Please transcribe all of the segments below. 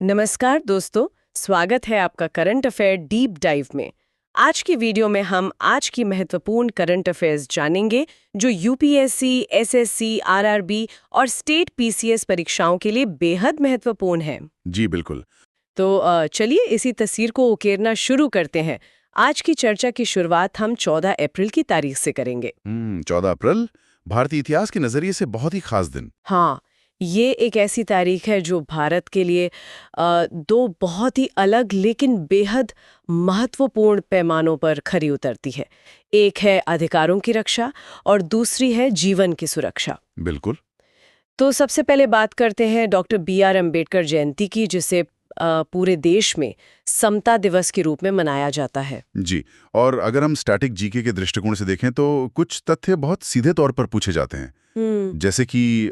नमस्कार दोस्तों, स्वागत है आपका करंट अफेयर डीप डाइव में। आज की वीडियो में हम आज की महत्वपूर्ण करंट अफेयर्स जानेंगे जो यूपीएससी, एसएससी, आरआरबी और स्टेट पीसीएस परीक्षाओं के लिए बेहद महत्वपूर्ण है। जी बिल्कुल। तो चलिए इसी तस्वीर को उकेरना शुरू करते हैं। आज की चर्चा की शुरुआत हम 14 अप्रैल की तारीख से करेंगे। 14 अप्रैल भारतीय इतिहास के नजरिए से बहुत ही खास दिन। हाँ, ये एक ऐसी तारीख है जो भारत के लिए दो बहुत ही अलग लेकिन बेहद महत्वपूर्ण पैमानों पर खरी उतरती है। एक है अधिकारों की रक्षा और दूसरी है जीवन की सुरक्षा। बिल्कुल। तो सबसे पहले बात करते हैं डॉक्टर बी.आर. अम्बेडकर जयंती की, जिसे पूरे देश में समता दिवस के रूप में मनाया जाता है। जी, और अगर हम स्टैटिक जीके के दृष्टिकोण से देखें तो कुछ तथ्य बहुत सीधे तौर पर पूछे जाते हैं। जैसे कि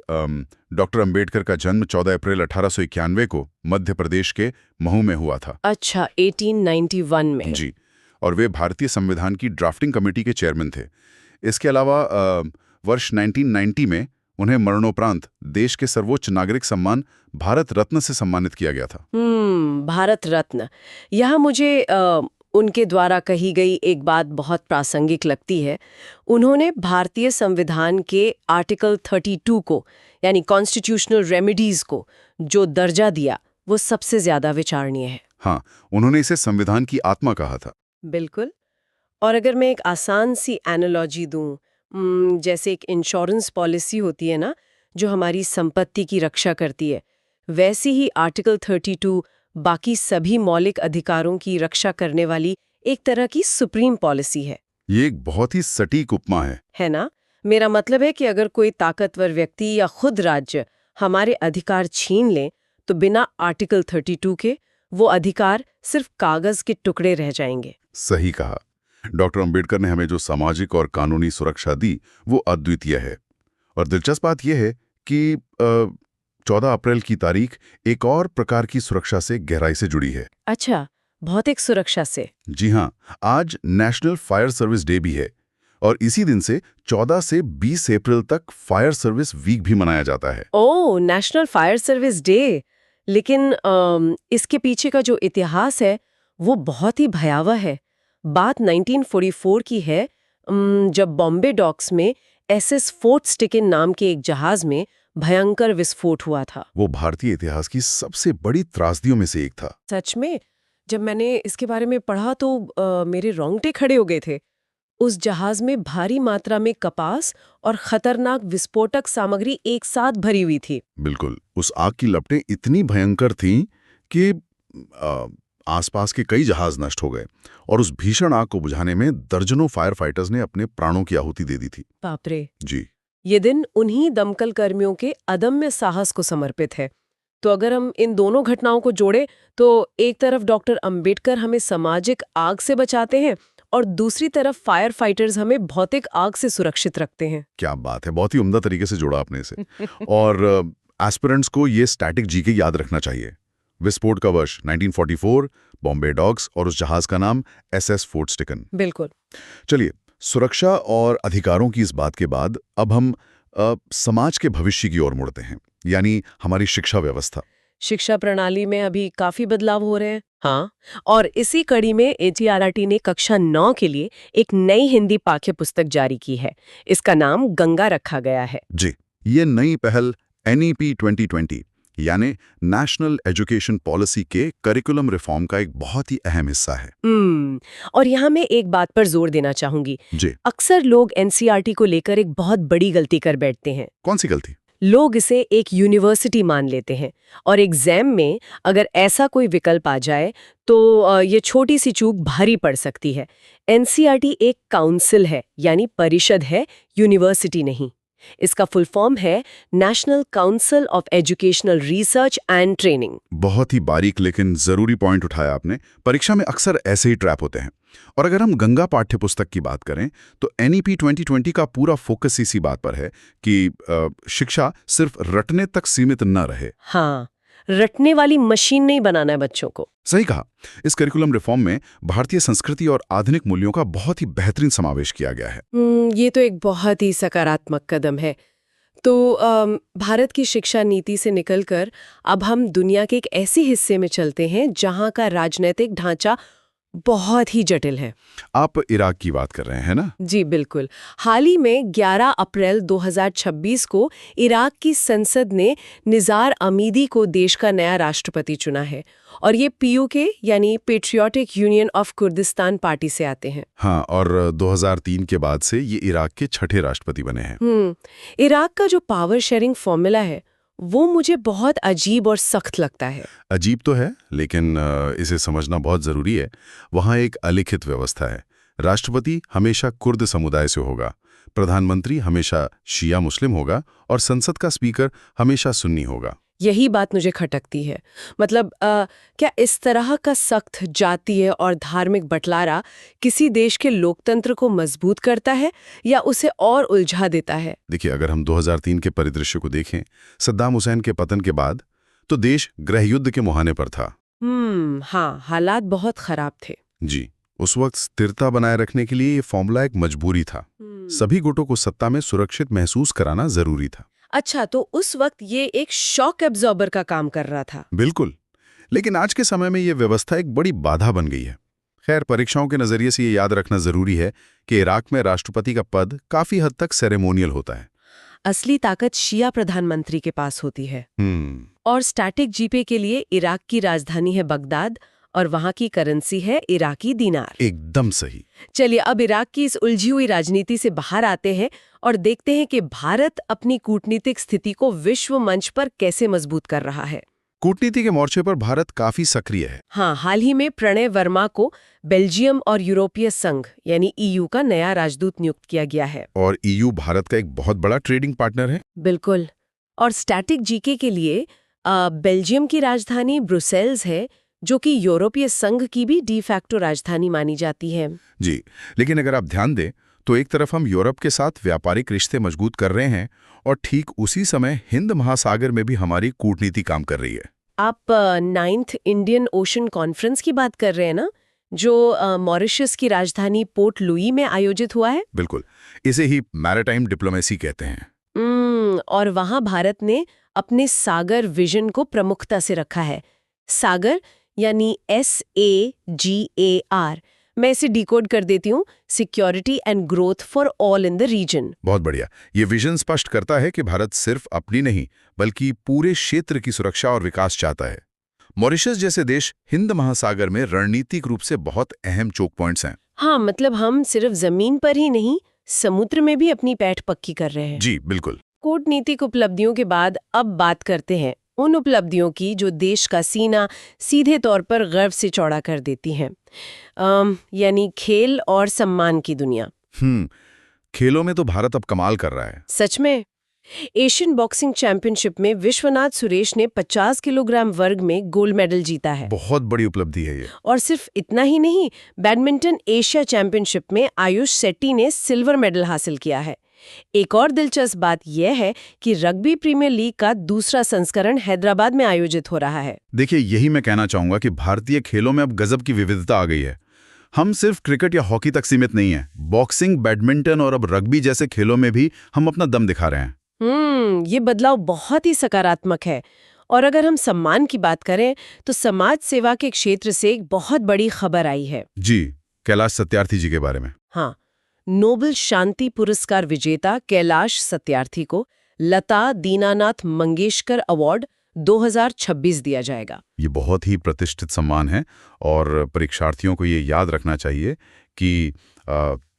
डॉक्टर अंबेडकर का जन्म 14 अप्रैल 1891 को मध्य प्रदेश के महू में हुआ था। अच्छा, 1891 में। जी, और वे भारतीय संविधान की ड्राफ्टिंग कमेटी के चेयरमैन थे। इसके अलावा वर्ष 1990 में उन्हें मरणोपरांत देश के सर्वोच्च नागरिक सम्मान भारत रत्न से सम्मानित किया गया था। भारत रत्न। यहाँ मुझे उनके द्वारा कही गई एक बात बहुत प्रासंगिक लगती है। उन्होंने भारतीय संविधान के आर्टिकल 32 को, यानी कॉन्स्टिट्यूशनल रेमेडीज को जो दर्जा दिया, वो सबसे ज्यादा विचारणीय है। हाँ, उन्होंने इसे संविधान की आत्मा कहा था। बिल्कुल। और अगर मैं एक आसान सी एनालॉजी दूं, जैसे एक इंश्योरेंस पॉलिसी होती है ना, जो हमारी संपत्ति की रक्षा करती है, वैसी ही आर्टिकल 32 बाकी सभी मौलिक अधिकारों की रक्षा करने वाली एक तरह की सुप्रीम पॉलिसी है। ये एक बहुत ही सटीक उपमा है ना? मेरा मतलब है कि अगर कोई ताकतवर व्यक्ति या खुद राज्य हमारे अधिकार छीन ले, तो बिना आर्टिकल 32 के वो अधिकार सिर्फ कागज के टुकड़े रह जाएंगे। सही कहा। डॉक्टर अंबेडकर ने हमें जो सामाजिक और कानूनी सुरक्षा दी वो अद्वितीय है। और दिलचस्प बात यह है कि 14 अप्रैल की तारीख एक और प्रकार की सुरक्षा से गहराई से जुड़ी है। अच्छा, भौतिक सुरक्षा से? जी हाँ, आज नेशनल फायर सर्विस डे भी है और इसी दिन से 14 से 20 अप्रैल तक फायर सर्विस वीक भी मनाया जाता है। ओह, नेशनल फायर सर्विस डे। लेकिन इसके पीछे का जो इतिहास है वो बहुत ही भयावह है। बात 1944 की है, जब बॉम्बे डॉक्स में एसएस फोर्ट स्टिकन नाम के एक जहाज में भयंकर विस्फोट हुआ था। वो भारतीय इतिहास की सबसे बड़ी त्रासदियों में से एक था। सच में, जब मैंने इसके बारे में पढ़ा तो मेरे रोंगटे खड़े हो गए थे। उस जहाज में भारी मात्रा में कपास और खतरनाक विस्फोटक सामग्री एक साथ भरी हुई थी। बिल्कुल, उस आग की लपटें इतनी भयंकर थीं कि आसपास के कई जहाज नष्ट हो गए और उस भीषण आग को बुझाने में दर्जनों फायर फाइटर्स ने अपने प्राणों की आहुति दे दी थी। बाप रे। जी, ये दिन उन्हीं दमकल कर्मियों के अदम्य साहस को समर्पित है। तो अगर हम इन दोनों घटनाओं को जोड़े तो एक तरफ डॉक्टर अंबेडकर हमें सामाजिक आग से बचाते हैं और दूसरी तरफ फायर फाइटर्स हमें भौतिक आग से सुरक्षित रखते हैं। क्या बात है, बहुत ही उम्दा तरीके से जोड़ा आपने इसे। और एस्पिरेंट्स को ये स्टैटिक जीके याद रखना चाहिए। विस्फोट का वर्ष 1944, बॉम्बे डॉक्स और उस जहाज का नाम एसएस फोर्ट स्टिकन। बिल्कुल। चलिए, सुरक्षा और अधिकारों की इस बात के बाद अब हम समाज के भविष्य की ओर मुड़ते हैं, यानी हमारी शिक्षा व्यवस्था। शिक्षा प्रणाली में अभी काफी बदलाव हो रहे हैं। हाँ, और इसी कड़ी में एनसीईआरटी ने कक्षा 9 के लिए एक नई हिंदी पाठ्य पुस्तक जारी की है। इसका नाम गंगा रखा गया है। जी, ये नई पहल NEP 2020 यानी नेशनल एजुकेशन पॉलिसी के करिकुलम रिफॉर्म का एक बहुत ही अहम हिस्सा है। और यहाँ मैं एक बात पर जोर देना चाहूंगी। जी, अक्सर लोग एनसीईआरटी को लेकर एक बहुत बड़ी गलती कर बैठते हैं। कौन सी गलती? लोग इसे एक यूनिवर्सिटी मान लेते हैं और एग्जाम में अगर ऐसा कोई विकल्प आ जाए तो ये छोटी सी चूक भारी पड़ सकती है। एनसीईआरटी एक काउंसिल है, यानी परिषद है, यूनिवर्सिटी नहीं। इसका फुल फॉर्म है national council of educational research and training. बहुत ही बारीक लेकिन जरूरी पॉइंट उठाया आपने। परीक्षा में अक्सर ऐसे ही ट्रैप होते हैं। और अगर हम गंगा पाठ्य पुस्तक की बात करें तो NEP 2020 का पूरा फोकस इसी बात पर है कि शिक्षा सिर्फ रटने तक सीमित न रहे। हाँ, रटने वाली मशीन नहीं बनाना है बच्चों को। सही कहा। इस करिकुलम रिफॉर्म में भारतीय संस्कृति और आधुनिक मूल्यों का बहुत ही बेहतरीन समावेश किया गया है। ये तो एक बहुत ही सकारात्मक कदम है। तो भारत की शिक्षा नीति से निकलकर अब हम दुनिया के एक ऐसे हिस्से में चलते हैं जहां का राजनीतिक ढांचा बहुत ही जटिल है। आप इराक की बात कर रहे हैं ना? जी बिल्कुल। हाल ही में 11 अप्रैल 2026 को इराक की संसद ने निज़ार अमीदी को देश का नया राष्ट्रपति चुना है और ये पीयूके यानी patriotic union of Kurdistan party से आते हैं। हाँ, और 2003 के बाद से ये इराक के छठे राष्ट्रपति बने हैं। इराक का जो पावर शेयरिंग फॉर्मूला है वो मुझे बहुत अजीब और सख्त लगता है। अजीब तो है, लेकिन इसे समझना बहुत जरूरी है। वहाँ एक अलिखित व्यवस्था है। राष्ट्रपति हमेशा कुर्द समुदाय से होगा, प्रधानमंत्री हमेशा शिया मुस्लिम होगा और संसद का स्पीकर हमेशा सुन्नी होगा। यही बात मुझे खटकती है। मतलब क्या इस तरह का सख्त जातीय और धार्मिक बंटवारा किसी देश के लोकतंत्र को मजबूत करता है या उसे और उलझा देता है? देखिए, अगर हम 2003 के परिदृश्य को देखें, सद्दाम हुसैन के पतन के बाद तो देश गृहयुद्ध के मुहाने पर था। हाँ, हालात बहुत खराब थे। जी, उस वक्त स्थिरता बनाए रखने के लिए ये फॉर्मूला एक मजबूरी था। सभी गुटों को सत्ता में सुरक्षित महसूस कराना जरूरी था। अच्छा, तो उस वक्त ये एक शॉक एब्जॉर्बर का काम कर रहा था। बिल्कुल, लेकिन आज के समय में ये व्यवस्था एक बड़ी बाधा बन गई है। खैर, परीक्षाओं के नजरिए से ये याद रखना जरूरी है कि इराक में राष्ट्रपति का पद काफी हद तक सेरेमोनियल होता है। असली ताकत शिया प्रधानमंत्री के पास होती है। और स्टैटिक जीपे के लिए इराक की राजधानी है बगदाद और वहां की करेंसी है इराकी दीनार। एकदम सही। चलिए अब इराक की इस उलझी हुई राजनीति से बाहर आते हैं और देखते हैं कि भारत अपनी कूटनीतिक स्थिति को विश्व मंच पर कैसे मजबूत कर रहा है। कूटनीति के मोर्चे पर भारत काफी सक्रिय है। हाँ, हाल ही में प्रणय वर्मा को बेल्जियम और यूरोपीय संघ यानी ईयू का नया राजदूत नियुक्त किया गया है। और ईयू भारत का एक बहुत बड़ा ट्रेडिंग पार्टनर है। बिल्कुल। और स्टैटिक जीके के लिए बेल्जियम की राजधानी ब्रुसेल्स है, जो कि यूरोपीय संघ की भी डी फैक्टो राजधानी मानी जाती है। जी, लेकिन अगर आप ध्यान दें तो एक तरफ हम यूरोप के साथ व्यापारिक रिश्ते मजबूत कर रहे हैं और ठीक उसी समय हिंद महासागर में भी हमारी कूटनीति काम कर रही है। आप 9th इंडियन ओशन कॉन्फ्रेंस की बात कर रहे हैं ना, जो मॉरिशस की राजधानी पोर्ट लुई में आयोजित हुआ है? बिल्कुल, इसे ही मैरिटाइम डिप्लोमेसी कहते हैं। और वहां भारत ने अपने सागर विजन को प्रमुखता से रखा है। सागर यानी SAGAR। मैं इसे डिकोड कर देती हूँ, security and growth for all in the region. बहुत बढ़िया। ये विजन स्पष्ट करता है कि भारत सिर्फ अपनी नहीं बल्कि पूरे क्षेत्र की सुरक्षा और विकास चाहता है। मॉरिशस जैसे देश हिंद महासागर में रणनीतिक रूप से बहुत अहम चोक पॉइंट्स हैं। हाँ, मतलब हम सिर्फ जमीन पर ही नहीं, समुद्र में भी अपनी पैठ पक्की कर रहे हैं। जी बिल्कुल। कूटनीतिक उपलब्धियों के बाद अब बात करते हैं उन उपलब्धियों की जो देश का सीना सीधे तौर पर गर्व से चौड़ा कर देती हैं, यानी खेल और सम्मान की दुनिया। खेलों में तो भारत अब कमाल कर रहा है। सच में। एशियन बॉक्सिंग चैंपियनशिप में विश्वनाथ सुरेश ने 50 किलोग्राम वर्ग में गोल्ड मेडल जीता है। बहुत बड़ी उपलब्धि है ये। और सिर्फ इतना ही नहीं, बैडमिंटन एशिया चैंपियनशिप में आयुष शेट्टी ने सिल्वर मेडल हासिल किया है। एक और दिलचस्प बात यह है कि रग्बी प्रीमियर लीग का दूसरा संस्करण हैदराबाद में आयोजित हो रहा है। देखिए, यही मैं कहना चाहूंगा कि भारतीय खेलों में अब गजब की विविधता आ गई है। हम सिर्फ क्रिकेट या हॉकी तक सीमित नहीं है। बॉक्सिंग, बैडमिंटन और अब रग्बी जैसे खेलों में भी हम अपना दम दिखा रहे हैं। ये बदलाव बहुत ही सकारात्मक है। और अगर हम सम्मान की बात करें तो समाज सेवा के क्षेत्र से एक बहुत बड़ी खबर आई है। जी, कैलाश सत्यार्थी जी के बारे में। हाँ, नोबेल शांति पुरस्कार विजेता कैलाश सत्यार्थी को लता दीनानाथ मंगेशकर अवार्ड 2026 दिया जाएगा। ये बहुत ही प्रतिष्ठित सम्मान है और परीक्षार्थियों को ये याद रखना चाहिए कि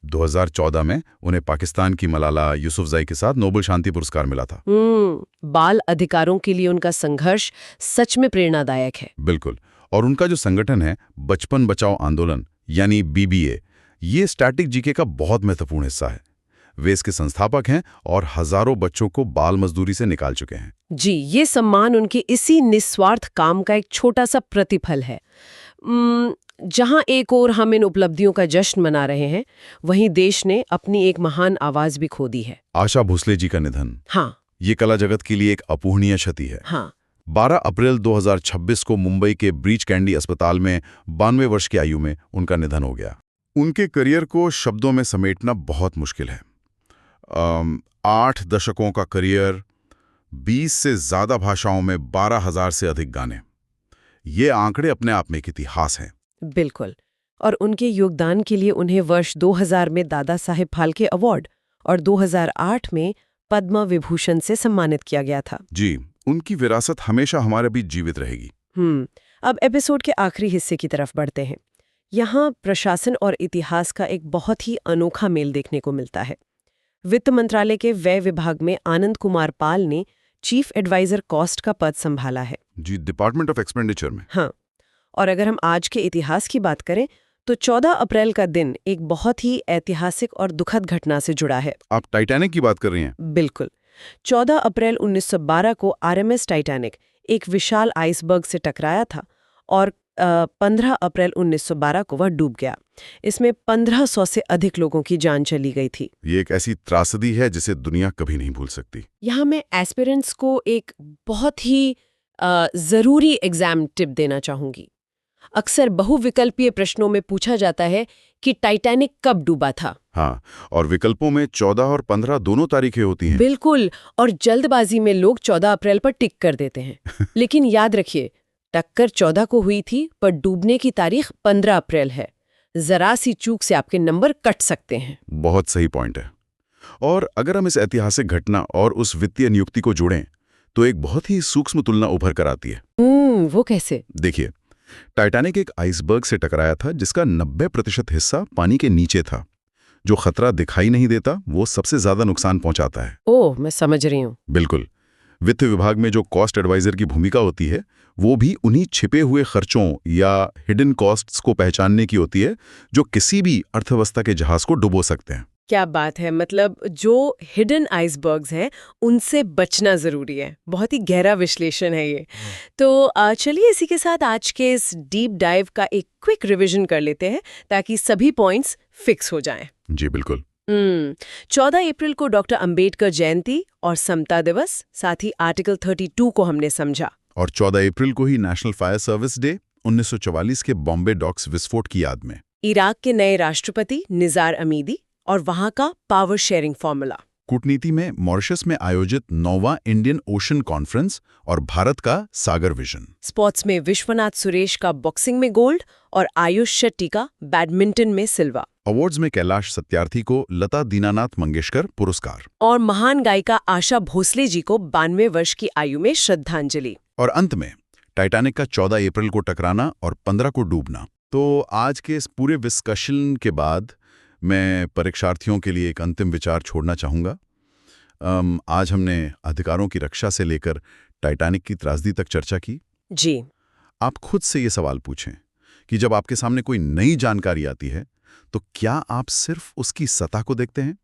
2014 में उन्हें पाकिस्तान की मलाला यूसुफजई के साथ नोबेल शांति पुरस्कार मिला था। बाल अधिकारों के लिए उनका संघर्ष सच में प्रेरणादायक है। बिल्कुल। और उनका जो संगठन है बचपन बचाओ आंदोलन यानी BBA, ये स्टैटिक जीके का बहुत महत्वपूर्ण हिस्सा है। वे इसके संस्थापक हैं और हजारों बच्चों को बाल मजदूरी से निकाल चुके हैं। जी, ये सम्मान उनके इसी निस्वार्थ काम का एक छोटा सा प्रतिफल है। जहां एक ओर हम इन उपलब्धियों का जश्न मना रहे हैं, वहीं देश ने अपनी एक महान आवाज भी खो दी है। आशा भोसले जी का निधन, हाँ, ये कला जगत के लिए एक अपूर्णीय क्षति है। हाँ। 12 अप्रैल 2026 को मुंबई के ब्रीच कैंडी अस्पताल में 92 वर्ष की आयु में उनका निधन हो गया। उनके करियर को शब्दों में समेटना बहुत मुश्किल है। 8 दशकों का करियर, 20 से ज़्यादा भाषाओं में 12,000 से अधिक गाने। ये आंकड़े अपने आप में एक इतिहास हैं। बिल्कुल। और उनके योगदान के लिए उन्हें वर्ष 2000 में दादा साहेब फाल्के अवार्ड और 2008 में पद्म विभूषण से सम्मानित किया गया था। जी, उनकी विरासत हमेशा हमारे बीच जीवित रहेगी। अब एपिसोड के आखिरी हिस्से की तरफ बढ़ते हैं। यहाँ प्रशासन और इतिहास का एक बहुत ही अनोखा मेल देखने को मिलता है। वित्त मंत्रालय के व्यय विभाग में आनंद कुमार पाल ने चीफ एडवाइजर कॉस्ट का पद संभाला है। जी, डिपार्टमेंट ऑफ एक्सपेंडिचर में। हाँ, और अगर हम आज के इतिहास की बात करें तो 14 अप्रैल का दिन एक बहुत ही ऐतिहासिक और दुखद घटना से जुड़ा है। आप टाइटैनिक की बात कर रही हैं? बिल्कुल। 14 अप्रैल 1912 को आरएमएस टाइटैनिक एक विशाल आइसबर्ग से टकराया था और 15 अप्रैल 1912 को वह डूब गया। इसमें 1500 से अधिक लोगों की जान चली गई थी। ये एक ऐसी त्रासदी है जिसे दुनिया कभी नहीं भूल सकती। यहाँ मैं एस्पिरेंट्स को एक बहुत ही ज़रूरी एग्जाम टिप देना चाहूंगी। अक्सर बहुविकल्पीय प्रश्नों में पूछा जाता है कि टाइटैनिक कब डूबा था। हाँ, और विकल्पों में 14 और 15 दोनों तारीखें होती हैं। बिल्कुल, और जल्दबाजी में लोग 14 अप्रैल पर टिक कर देते हैं। लेकिन याद रखिए, टक्कर 14 को हुई थी पर डूबने की तारीख 15 अप्रैल है। जरा सी चूक से आपके नंबर कट सकते हैं। बहुत सही पॉइंट है। और अगर हम इस ऐतिहासिक घटना और उस वित्तीय नियुक्ति को जोड़ें तो एक बहुत ही सूक्ष्म तुलना उभर कर आती है। वो कैसे? देखिए, टाइटैनिक एक आइसबर्ग से टकराया था जिसका 90% हिस्सा पानी के नीचे था। जो खतरा दिखाई नहीं देता वो सबसे ज्यादा नुकसान पहुंचाता है। ओह, मैं समझ रही हूँ। बिल्कुल। वित्त विभाग में जो कॉस्ट एडवाइजर की भूमिका होती है वो भी उन्हीं छिपे हुए खर्चों या हिडन कॉस्ट्स को पहचानने की होती है जो किसी भी अर्थव्यवस्था के जहाज को डुबो सकते हैं। क्या बात है, मतलब जो हिडन आइसबर्ग्स हैं उनसे बचना जरूरी है। बहुत ही गहरा विश्लेषण है ये। तो चलिए इसी के साथ आज के इस डीप डाइव का एक क्विक रिवीजन कर लेते हैं ताकि सभी पॉइंट्स फिक्स हो जाएं। जी बिल्कुल। 14 अप्रैल को डॉक्टर अंबेडकर जयंती और समता दिवस, साथ ही आर्टिकल 32 को हमने समझा। और 14 अप्रैल को ही नेशनल फायर सर्विस डे 1944 के बॉम्बे डॉक्स विस्फोट की याद में। इराक के नए राष्ट्रपति निज़ार अमीदी और वहां का पावर शेयरिंग फॉर्मूला। कूटनीति में मॉरिशस में आयोजित 9वां इंडियन ओशन कॉन्फ्रेंस और भारत का सागर विजन। स्पोर्ट्स में विश्वनाथ सुरेश का बॉक्सिंग में गोल्ड और आयुष शेट्टी का बैडमिंटन में सिल्वर। अवार्ड्स में कैलाश सत्यार्थी को लता दीनानाथ मंगेशकर पुरस्कार और महान गायिका आशा भोसले जी को 92 वर्ष की आयु में श्रद्धांजलि। और अंत में टाइटैनिक का 14 अप्रैल को टकराना और 15 को डूबना। तो आज के इस पूरे डिस्कशन के बाद मैं परीक्षार्थियों के लिए एक अंतिम विचार छोड़ना चाहूँगा। आज हमने अधिकारों की रक्षा से लेकर टाइटैनिक की त्रासदी तक चर्चा की। जी। आप खुद से ये सवाल पूछें कि जब आपके सामने कोई नई जानकारी आती है तो क्या आप सिर्फ उसकी सतह को देखते हैं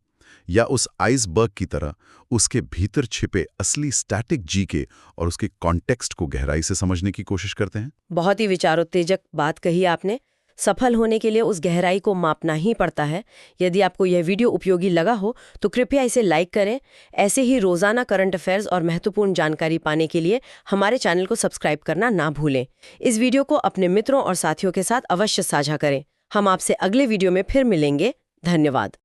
या उस आइसबर्ग की तरह उसके भीतर छिपे असली स्टैटिक जीके और उसके कॉन्टेक्स्ट को गहराई से समझने की कोशिश करते हैं? बहुत ही विचारोत्तेजक बात कही आपने। सफल होने के लिए उस गहराई को मापना ही पड़ता है। यदि आपको यह वीडियो उपयोगी लगा हो तो कृपया इसे लाइक करें। ऐसे ही रोजाना करंट अफेयर्स और महत्वपूर्ण जानकारी पाने के लिए हमारे चैनल को सब्सक्राइब करना ना भूलें। इस वीडियो को अपने मित्रों और साथियों के साथ अवश्य साझा करें। हम आपसे अगले वीडियो में फिर मिलेंगे। धन्यवाद।